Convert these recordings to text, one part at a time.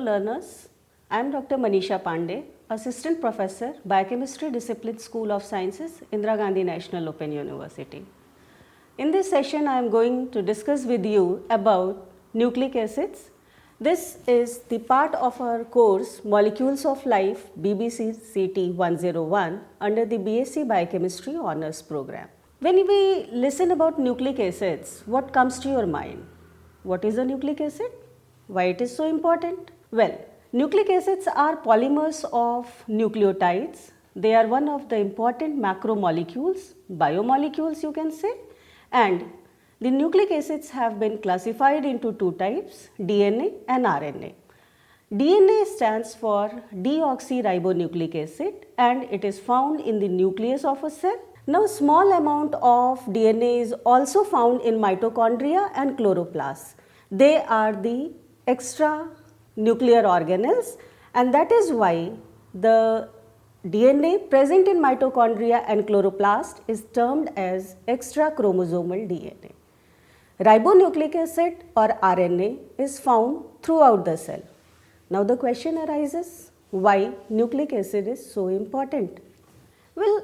learners. I am Dr. Manisha Pandey, Assistant Professor, Biochemistry Discipline School of Sciences, Indira Gandhi National Open University. In this session, I am going to discuss with you about nucleic acids. This is the part of our course Molecules of Life BBC CT 101 under the BSc Biochemistry Honours Program. When we listen about nucleic acids, what comes to your mind? What is a nucleic acid? Why it is so important? Well, nucleic acids are polymers of nucleotides. They are one of the important macromolecules, biomolecules you can say, and the nucleic acids have been classified into two types, DNA and RNA. DNA stands for deoxyribonucleic acid and it is found in the nucleus of a cell. Now, small amount of DNA is also found in mitochondria and chloroplasts. They are the extra nuclear organelles, and that is why the DNA present in mitochondria and chloroplast is termed as extra chromosomal DNA. Ribonucleic acid or RNA is found throughout the cell. Now the question arises, why nucleic acid is so important? Well,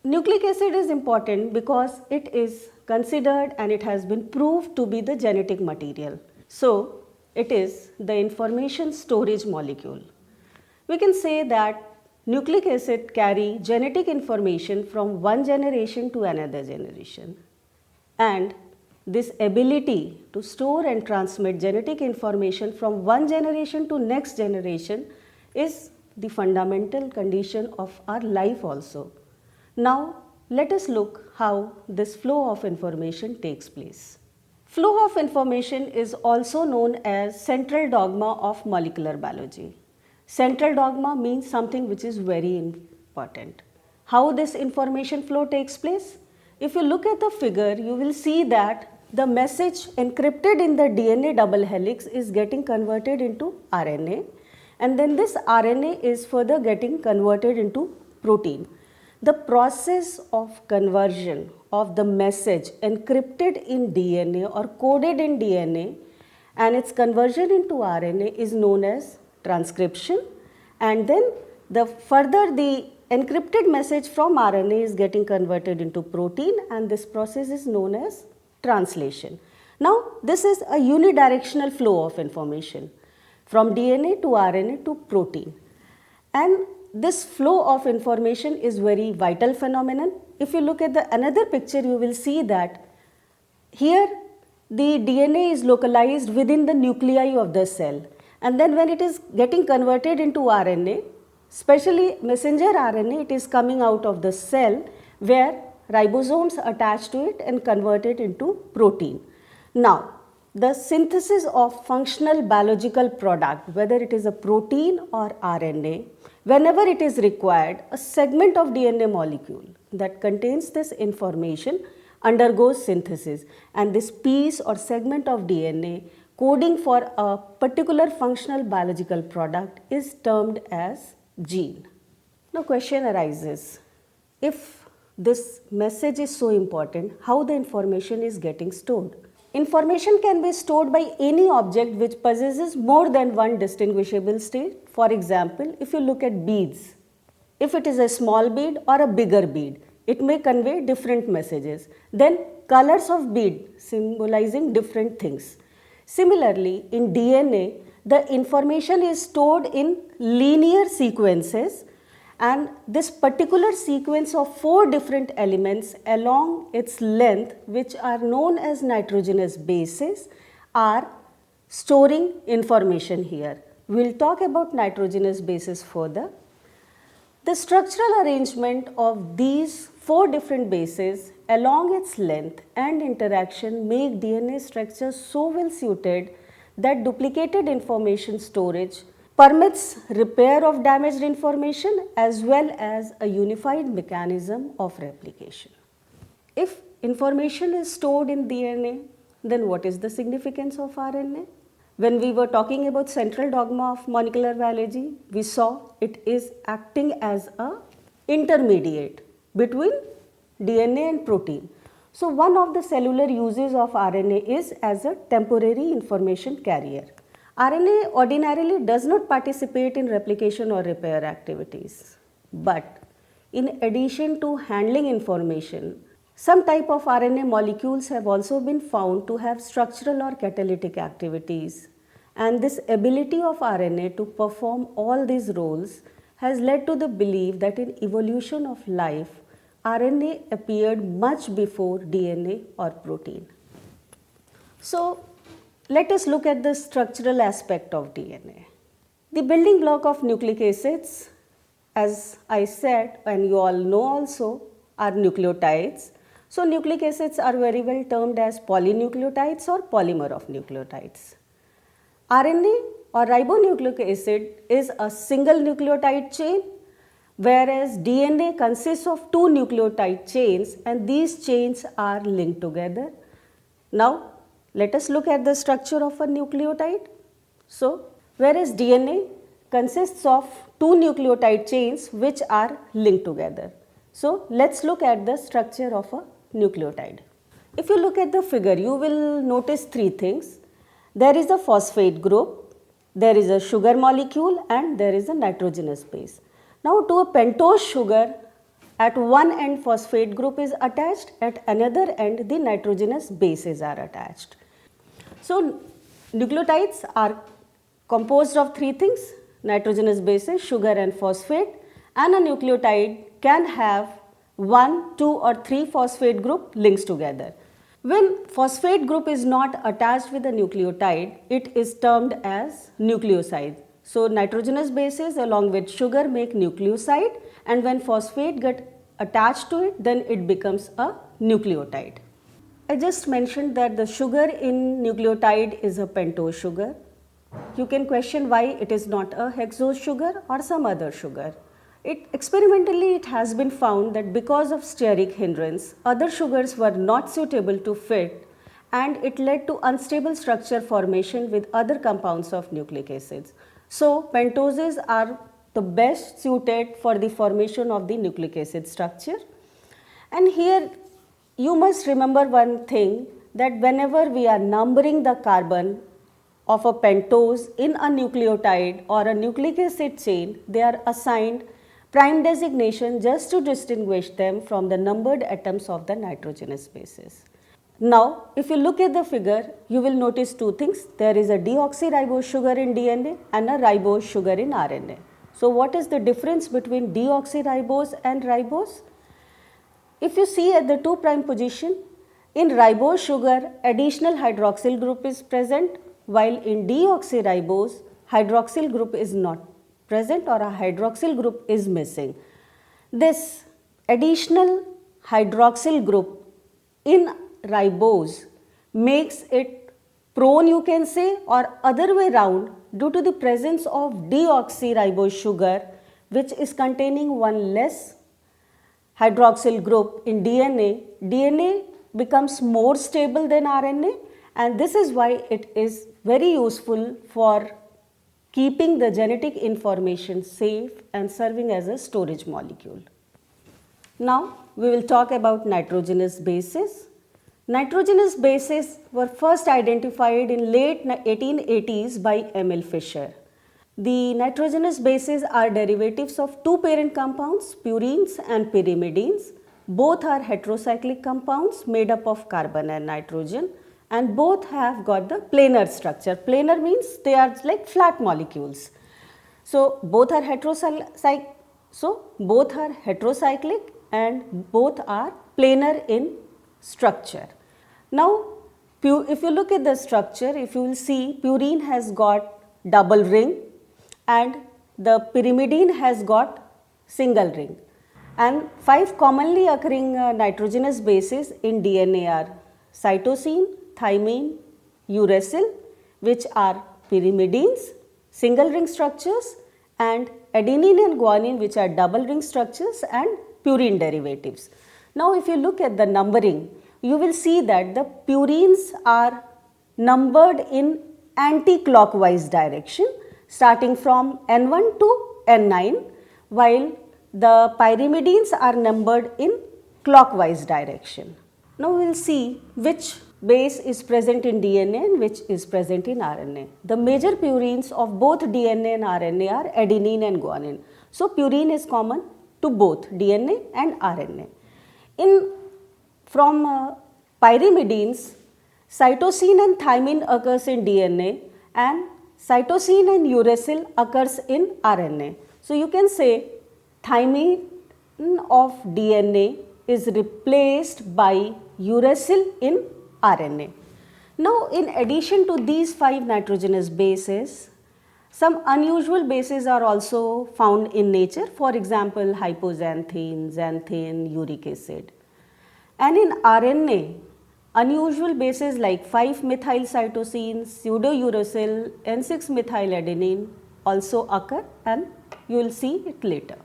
nucleic acid is important because it is considered and it has been proved to be the genetic material. So, it is the information storage molecule. We can say that nucleic acid carry genetic information from one generation to another generation. And this ability to store and transmit genetic information from one generation to next generation is the fundamental condition of our life also. Now, let us look how this flow of information takes place. Flow of information is also known as central dogma of molecular biology. Central dogma means something which is very important. How this information flow takes place? If you look at the figure, you will see that the message encrypted in the DNA double helix is getting converted into RNA, and then this RNA is further getting converted into protein. The process of conversion of the message encrypted in DNA or coded in DNA and its conversion into RNA is known as transcription, and then the encrypted message from RNA is getting converted into protein, and this process is known as translation. Now, this is a unidirectional flow of information from DNA to RNA to protein, and this flow of information is very vital phenomenon. If you look at another picture, you will see that here the DNA is localized within the nuclei of the cell, and then when it is getting converted into RNA, especially messenger RNA, it is coming out of the cell where ribosomes attach to it and convert it into protein. Now, the synthesis of functional biological product, whether it is a protein or RNA, whenever it is required, a segment of DNA molecule that contains this information undergoes synthesis, and this piece or segment of DNA coding for a particular functional biological product is termed as gene. Now question arises, if this message is so important, how the information is getting stored? Information can be stored by any object which possesses more than one distinguishable state. For example, if you look at beads, if it is a small bead or a bigger bead, it may convey different messages. Then colors of bead symbolizing different things. Similarly, in DNA, the information is stored in linear sequences, and this particular sequence of 4 different elements along its length, which are known as nitrogenous bases, are storing information here. We will talk about nitrogenous bases further. The structural arrangement of these 4 different bases along its length and interaction make DNA structure so well suited that duplicated information storage permits repair of damaged information as well as a unified mechanism of replication. If information is stored in DNA, then what is the significance of RNA? When we were talking about central dogma of molecular biology, we saw it is acting as a intermediate between DNA and protein. So one of the cellular uses of RNA is as a temporary information carrier. RNA ordinarily does not participate in replication or repair activities, but in addition to handling information, some type of RNA molecules have also been found to have structural or catalytic activities, and this ability of RNA to perform all these roles has led to the belief that in evolution of life, RNA appeared much before DNA or protein. So, let us look at the structural aspect of DNA. The building block of nucleic acids, as I said, and you all know also, are nucleotides. So, nucleic acids are very well termed as polynucleotides or polymer of nucleotides. RNA or ribonucleic acid is a single nucleotide chain, whereas DNA consists of two nucleotide chains, and these chains are linked together. Now, let us look at the structure of a nucleotide. So, whereas DNA consists of two nucleotide chains which are linked together. So, let us look at the structure of a nucleotide. If you look at the figure, you will notice three things. There is a phosphate group, there is a sugar molecule, and there is a nitrogenous base. Now, to a pentose sugar, at one end phosphate group is attached, at another end the nitrogenous bases are attached. So, nucleotides are composed of three things: nitrogenous bases, sugar and phosphate, and a nucleotide can have 1, 2 or 3 phosphate group links together. When phosphate group is not attached with the nucleotide, it is termed as nucleoside. So, nitrogenous bases along with sugar make nucleoside, and when phosphate get attached to it, then it becomes a nucleotide. I just mentioned that the sugar in nucleotide is a pentose sugar. You can question why it is not a hexose sugar or some other sugar. Experimentally, it has been found that because of steric hindrance, other sugars were not suitable to fit, and it led to unstable structure formation with other compounds of nucleic acids. So, pentoses are the best suited for the formation of the nucleic acid structure. And here you must remember one thing, that whenever we are numbering the carbon of a pentose in a nucleotide or a nucleic acid chain, they are assigned prime designation just to distinguish them from the numbered atoms of the nitrogenous bases. Now, if you look at the figure, you will notice two things. There is a deoxyribose sugar in DNA and a ribose sugar in RNA. So, what is the difference between deoxyribose and ribose? If you see at the 2' position, in ribose sugar, additional hydroxyl group is present, while in deoxyribose, hydroxyl group is not present or a hydroxyl group is missing. This additional hydroxyl group in ribose makes it prone, you can say, or other way round, due to the presence of deoxyribose sugar, which is containing one less hydroxyl group in DNA. DNA becomes more stable than RNA, and this is why it is very useful for keeping the genetic information safe and serving as a storage molecule. Now, we will talk about nitrogenous bases. Nitrogenous bases were first identified in late 1880s by Emil Fischer. The nitrogenous bases are derivatives of two parent compounds, purines and pyrimidines. Both are heterocyclic compounds made up of carbon and nitrogen, and both have got the planar structure. Planar means they are like flat molecules. So, both are heterocyclic and both are planar in structure. Now, if you look at the structure, if you will see, purine has got double ring and the pyrimidine has got single ring. And 5 commonly occurring nitrogenous bases in DNA are cytosine, thymine, uracil, which are pyrimidines, single ring structures, and adenine and guanine, which are double ring structures and purine derivatives. Now, if you look at the numbering, you will see that the purines are numbered in anti-clockwise direction, starting from N1 to N9, while the pyrimidines are numbered in clockwise direction. Now, we will see which base is present in DNA and which is present in RNA. The major purines of both DNA and RNA are adenine and guanine. So purine is common to both DNA and RNA. From pyrimidines, cytosine and thymine occurs in DNA and cytosine and uracil occurs in RNA. So you can say thymine of DNA is replaced by uracil in RNA. Now in addition to these 5 nitrogenous bases, some unusual bases are also found in nature, for example hypoxanthine, xanthine, uric acid. And in RNA, unusual bases like 5-methylcytosine, pseudouracil, N6-methyladenine also occur, and you will see it later.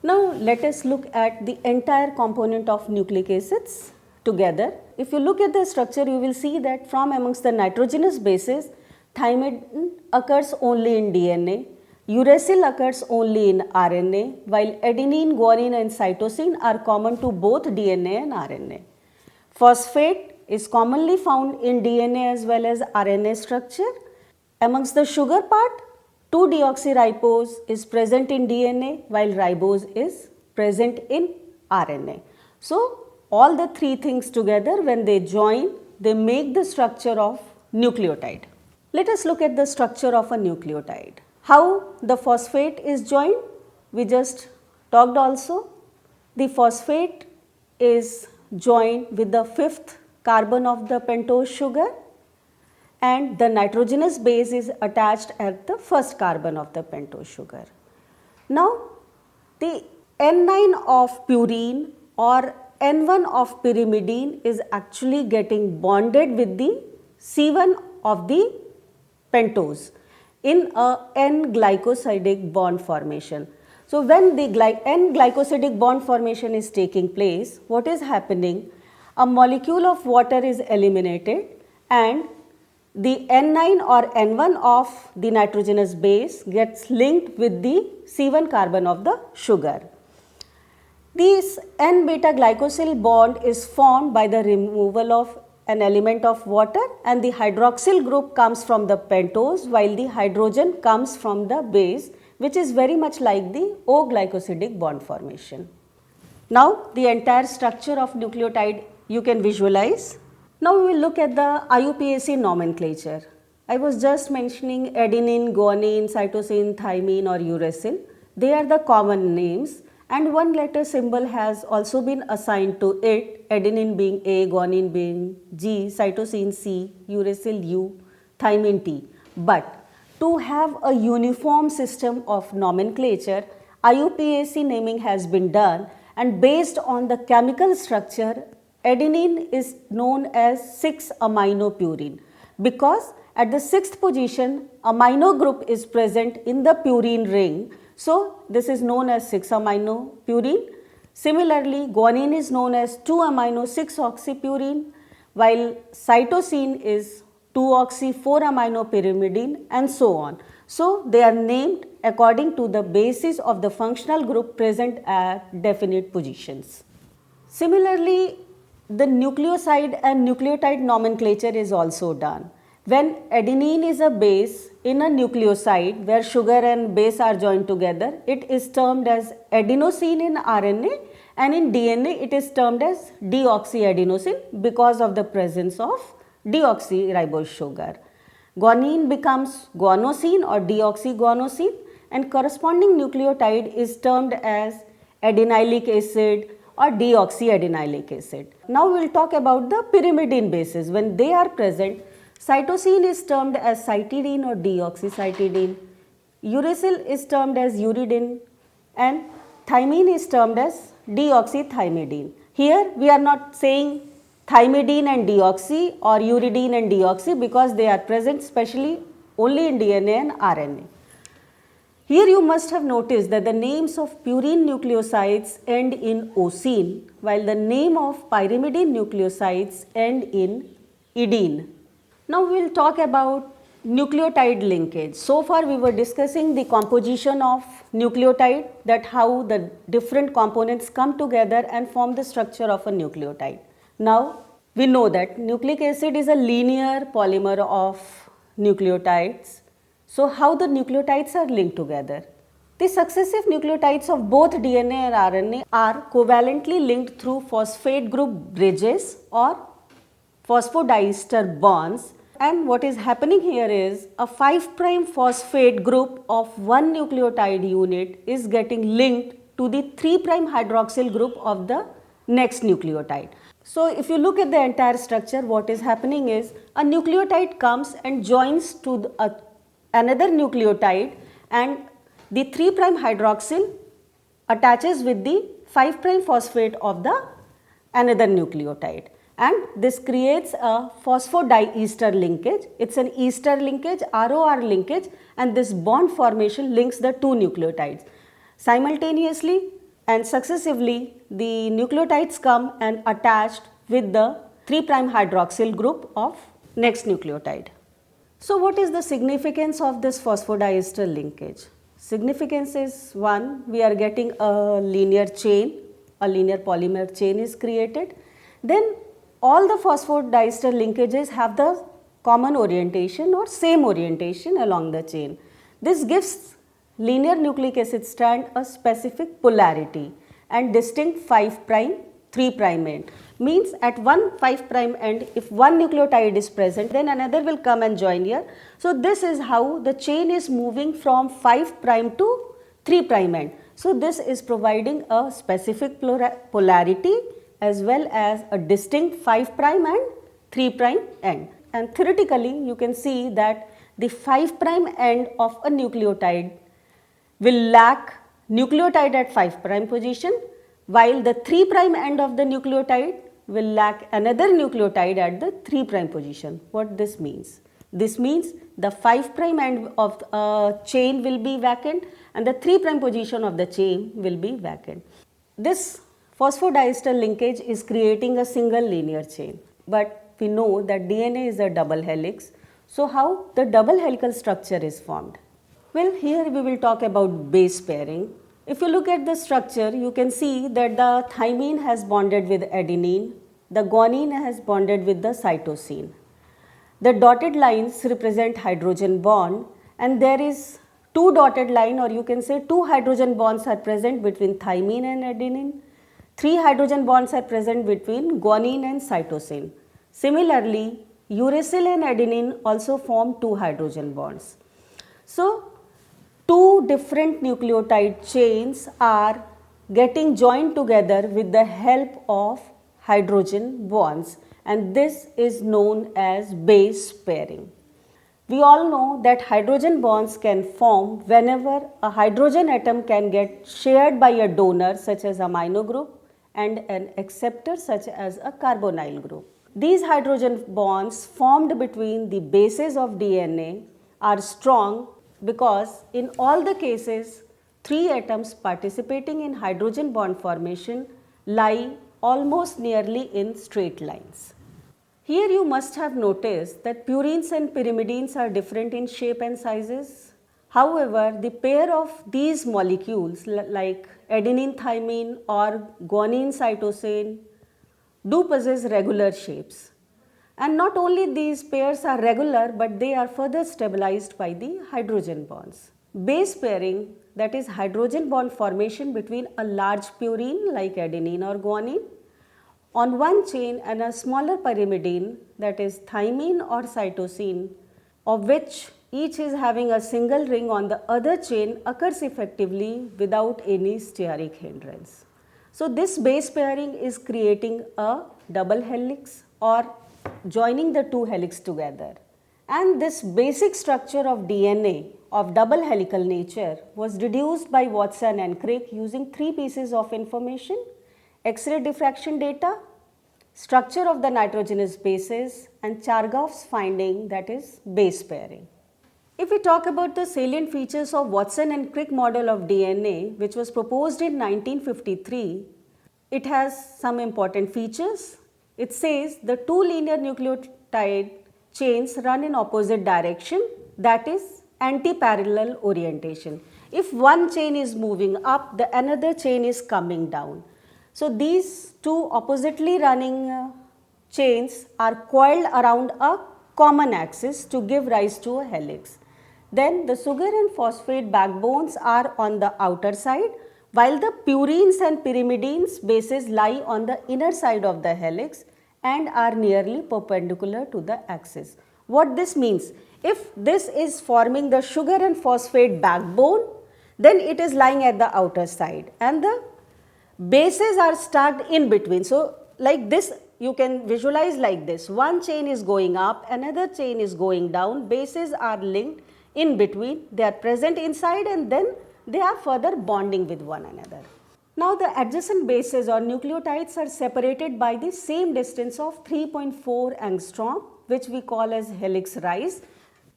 Now let us look at the entire component of nucleic acids together. If you look at the structure, you will see that from amongst the nitrogenous bases, thymine occurs only in DNA, uracil occurs only in RNA, while adenine, guanine and cytosine are common to both DNA and RNA. Phosphate is commonly found in DNA as well as RNA structure. Amongst the sugar part, 2-deoxyribose is present in DNA while ribose is present in RNA. So all the 3 things together, when they join, they make the structure of nucleotide. Let us look at the structure of a nucleotide. How the phosphate is joined, we just talked also. The phosphate is joined with the 5th carbon of the pentose sugar, and the nitrogenous base is attached at the 1st carbon of the pentose sugar. Now the N9 of purine or N1 of pyrimidine is actually getting bonded with the C1 of the pentose in a N-glycosidic bond formation. So when the N-glycosidic bond formation is taking place, what is happening? A molecule of water is eliminated and the N9 or N1 of the nitrogenous base gets linked with the C1 carbon of the sugar. This N-beta glycosyl bond is formed by the removal of an element of water, and the hydroxyl group comes from the pentose while the hydrogen comes from the base, which is very much like the O-glycosidic bond formation. Now the entire structure of nucleotide you can visualize. Now we will look at the IUPAC nomenclature. I was just mentioning adenine, guanine, cytosine, thymine or uracil. They are the common names, and one letter symbol has also been assigned to it, adenine being A, guanine being G, cytosine C, uracil U, thymine T. But to have a uniform system of nomenclature, IUPAC naming has been done, and based on the chemical structure, adenine is known as 6-aminopurine because at the 6th position amino group is present in the purine ring. So this is known as 6-aminopurine. Similarly, guanine is known as 2-amino-6-oxypurine, while cytosine is 2-oxy-4-aminopyrimidine and so on. So they are named according to the basis of the functional group present at definite positions. Similarly, the nucleoside and nucleotide nomenclature is also done. When adenine is a base in a nucleoside where sugar and base are joined together, it is termed as adenosine in RNA, and in DNA it is termed as deoxyadenosine because of the presence of deoxyribose sugar. Guanine becomes guanosine or deoxyguanosine, and corresponding nucleotide is termed as adenylic acid or deoxyadenylic acid. Now we will talk about the pyrimidine bases. When they are present, cytosine is termed as cytidine or deoxycytidine, uracil is termed as uridine, and thymine is termed as deoxythymidine. Here we are not saying thymidine and deoxy or uridine and deoxy because they are present specially only in DNA and RNA. Here you must have noticed that the names of purine nucleosides end in ocene, while the name of pyrimidine nucleosides end in idine. Now we will talk about nucleotide linkage. So far we were discussing the composition of nucleotide, that how the different components come together and form the structure of a nucleotide. Now We know that nucleic acid is a linear polymer of nucleotides. So how the nucleotides are linked together? The successive nucleotides of both DNA and RNA are covalently linked through phosphate group bridges or phosphodiester bonds, and what is happening here is a 5' phosphate group of one nucleotide unit is getting linked to the 3' hydroxyl group of the next nucleotide. So if you look at the entire structure, what is happening is a nucleotide comes and joins to another nucleotide, and the 3' hydroxyl attaches with the 5' phosphate of the another nucleotide, and this creates a phosphodiester linkage. It's an ester linkage, ROR linkage, and this bond formation links the two nucleotides. Simultaneously and successively, the nucleotides come and attached with the 3' hydroxyl group of next nucleotide. So what is the significance of this phosphodiester linkage? Significance is, one, we are getting a linear chain, a linear polymer chain is created. Then all the phosphodiester linkages have the common orientation or same orientation along the chain. This gives linear nucleic acid strand a specific polarity and distinct 5', 3' end. Means at one 5' end, if one nucleotide is present, then another will come and join here. So this is how the chain is moving from 5' to 3' end. So this is providing a specific polarity as well as a distinct 5' and 3' end. And theoretically, you can see that the 5' end of a nucleotide will lack nucleotide at 5' position, while the 3' end of the nucleotide will lack another nucleotide at the 3' position. What this means? This means the 5' end of a chain will be vacant and the 3' position of the chain will be vacant. This phosphodiester linkage is creating a single linear chain, but we know that DNA is a double helix. So how the double helical structure is formed? Well, here we will talk about base pairing. If you look at the structure, you can see that the thymine has bonded with adenine, the guanine has bonded with the cytosine. The dotted lines represent hydrogen bond, and there is two dotted line, or you can say two hydrogen bonds are present between thymine and adenine. 3 hydrogen bonds are present between guanine and cytosine. Similarly, uracil and adenine also form 2 hydrogen bonds. So two different nucleotide chains are getting joined together with the help of hydrogen bonds, and this is known as base pairing. We all know that hydrogen bonds can form whenever a hydrogen atom can get shared by a donor such as amino group and an acceptor such as a carbonyl group. These hydrogen bonds formed between the bases of DNA are strong because in all the cases, 3 atoms participating in hydrogen bond formation lie almost nearly in straight lines. Here you must have noticed that purines and pyrimidines are different in shape and sizes. However, the pair of these molecules like adenine thymine or guanine cytosine do possess regular shapes. And not only these pairs are regular, but they are further stabilized by the hydrogen bonds. Base pairing, that is hydrogen bond formation between a large purine like adenine or guanine on one chain and a smaller pyrimidine, that is thymine or cytosine, of which each is having a single ring on the other chain, occurs effectively without any steric hindrance. So this base pairing is creating a double helix or joining the two helix together. And this basic structure of DNA of double helical nature was deduced by Watson and Crick using 3 pieces of information: X-ray diffraction data, structure of the nitrogenous bases, and Chargaff's finding, that is base pairing. If we talk about the salient features of Watson and Crick model of DNA, which was proposed in 1953, it has some important features. It says the 2 linear nucleotide chains run in opposite direction, that is anti-parallel orientation. If one chain is moving up, the another chain is coming down. So these two oppositely running chains are coiled around a common axis to give rise to a helix. Then the sugar and phosphate backbones are on the outer side, while the purines and pyrimidines bases lie on the inner side of the helix and are nearly perpendicular to the axis. What this means? If this is forming the sugar and phosphate backbone, then it is lying at the outer side and the bases are stacked in between. So, like this you can visualize like this, one chain is going up, another chain is going down, bases are linked in between, they are present inside and then they are further bonding with one another. Now the adjacent bases or nucleotides are separated by the same distance of 3.4 angstrom, which we call as helix rise,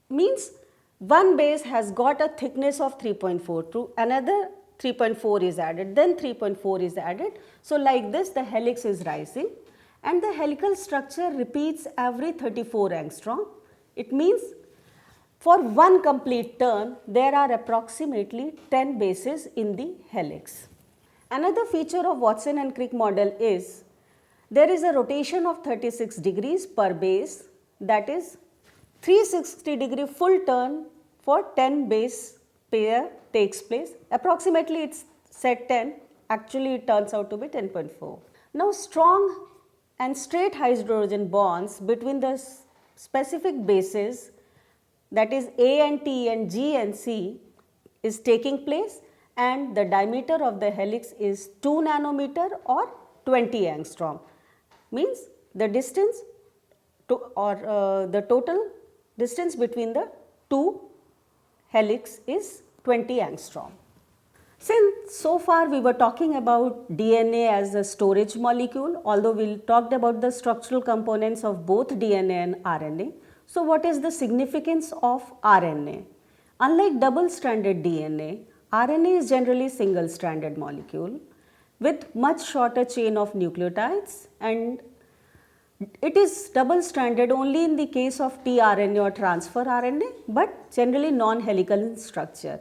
means one base has got a thickness of 3.4 to another 3.4 is added, then 3.4 is added. So like this the helix is rising and the helical structure repeats every 34 angstrom. It means for one complete turn there are approximately 10 bases in the helix. Another feature of Watson and Crick model is there is a rotation of 36 degrees per base, that is 360-degree full turn for 10 base pair takes place. Approximately it is said 10, actually it turns out to be 10.4. Now strong and straight hydrogen bonds between the specific bases, that is A and T and G and C, is taking place and the diameter of the helix is 2 nanometer or 20 angstrom, means the distance to the total distance between the two helix is 20 angstrom. Since so far we were talking about DNA as a storage molecule, although we talked about the structural components of both DNA and RNA. So what is the significance of RNA? Unlike double-stranded DNA, RNA is generally single-stranded molecule with much shorter chain of nucleotides, and it is double-stranded only in the case of tRNA or transfer RNA, but generally non-helical in structure.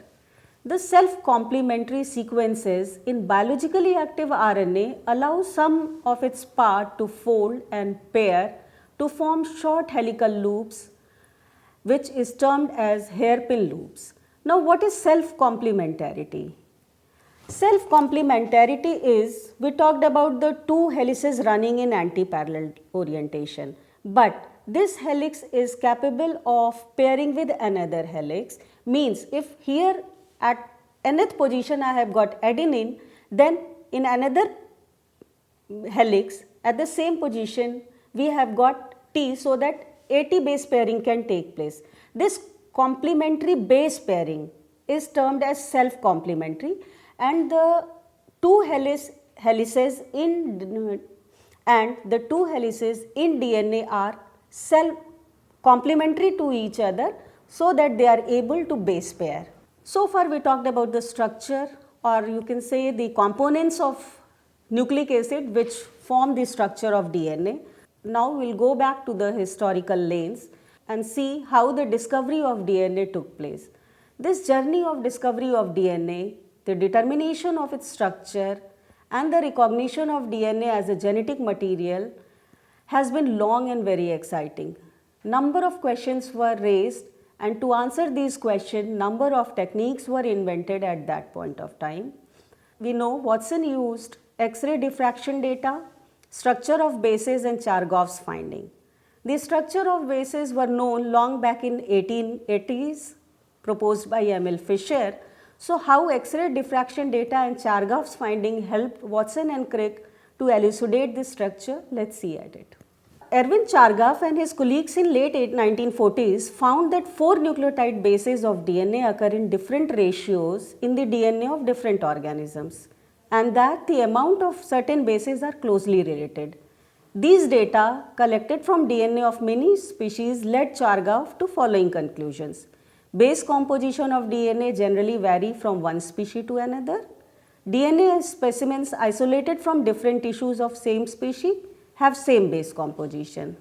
The self-complementary sequences in biologically active RNA allow some of its part to fold and pair to form short helical loops, which is termed as hairpin loops. Now what is self-complementarity? Self-complementarity is, we talked about the two helices running in anti-parallel orientation, but this helix is capable of pairing with another helix, means if here at nth position I have got adenine, then in another helix at the same position we have got T, so that AT base pairing can take place. This complementary base pairing is termed as self-complementary, and the two helices in DNA are self-complementary to each other, so that they are able to base pair. So far we talked about the structure, or you can say the components of nucleic acid which form the structure of DNA. Now we will go back to the historical lens and see how the discovery of DNA took place. This journey of discovery of DNA, the determination of its structure and the recognition of DNA as a genetic material has been long and very exciting. Number of questions were raised, and to answer these questions, number of techniques were invented at that point of time. We know Watson used X-ray diffraction data, structure of bases and Chargaff's finding. The structure of bases were known long back in 1880s, proposed by Emil Fischer. So how X-ray diffraction data and Chargaff's finding helped Watson and Crick to elucidate this structure? Let's see at it. Erwin Chargaff and his colleagues in late 1940s found that 4 nucleotide bases of DNA occur in different ratios in the DNA of different organisms, and that the amount of certain bases are closely related. These data collected from DNA of many species led Chargaff to following conclusions. Base composition of DNA generally vary from one species to another. DNA specimens isolated from different tissues of same species have same base composition.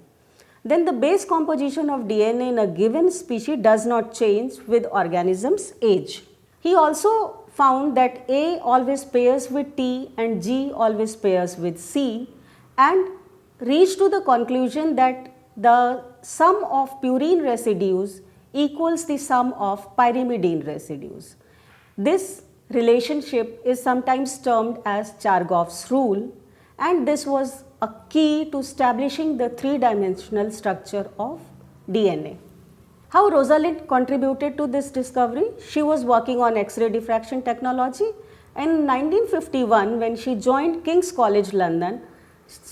Then the base composition of DNA in a given species does not change with organism's age. He also found that A always pairs with T and G always pairs with C, and reached to the conclusion that the sum of purine residues equals the sum of pyrimidine residues. This relationship is sometimes termed as Chargaff's rule, and this was a key to establishing the three-dimensional structure of DNA. How Rosalind contributed to this discovery? She was working on X-ray diffraction technology. In 1951, when she joined King's College London,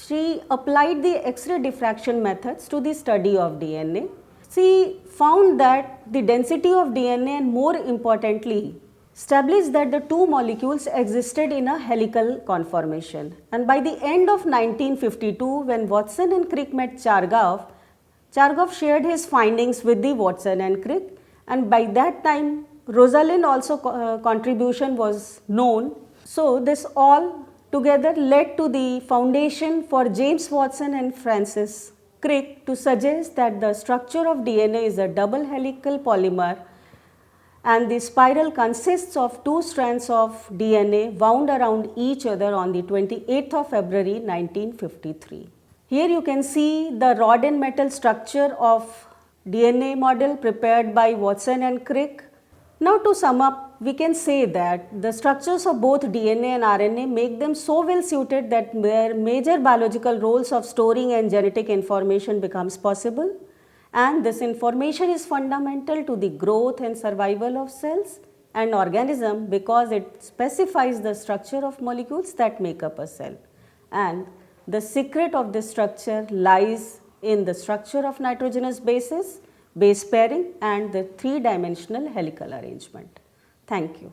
she applied the X-ray diffraction methods to the study of DNA. She found that the density of DNA, and more importantly, established that the two molecules existed in a helical conformation. And by the end of 1952, when Watson and Crick met Chargaff, Chargaff shared his findings with the Watson and Crick, and by that time Rosalind also contribution was known. So this all together led to the foundation for James Watson and Francis Crick to suggest that the structure of DNA is a double helical polymer, and the spiral consists of two strands of DNA wound around each other on the 28th of February 1953. Here you can see the rod and metal structure of DNA model prepared by Watson and Crick. Now to sum up, we can say that the structures of both DNA and RNA make them so well suited that their major biological roles of storing and genetic information becomes possible, and this information is fundamental to the growth and survival of cells and organism because it specifies the structure of molecules that make up a cell. And the secret of this structure lies in the structure of nitrogenous bases, base pairing, and the three-dimensional helical arrangement. Thank you.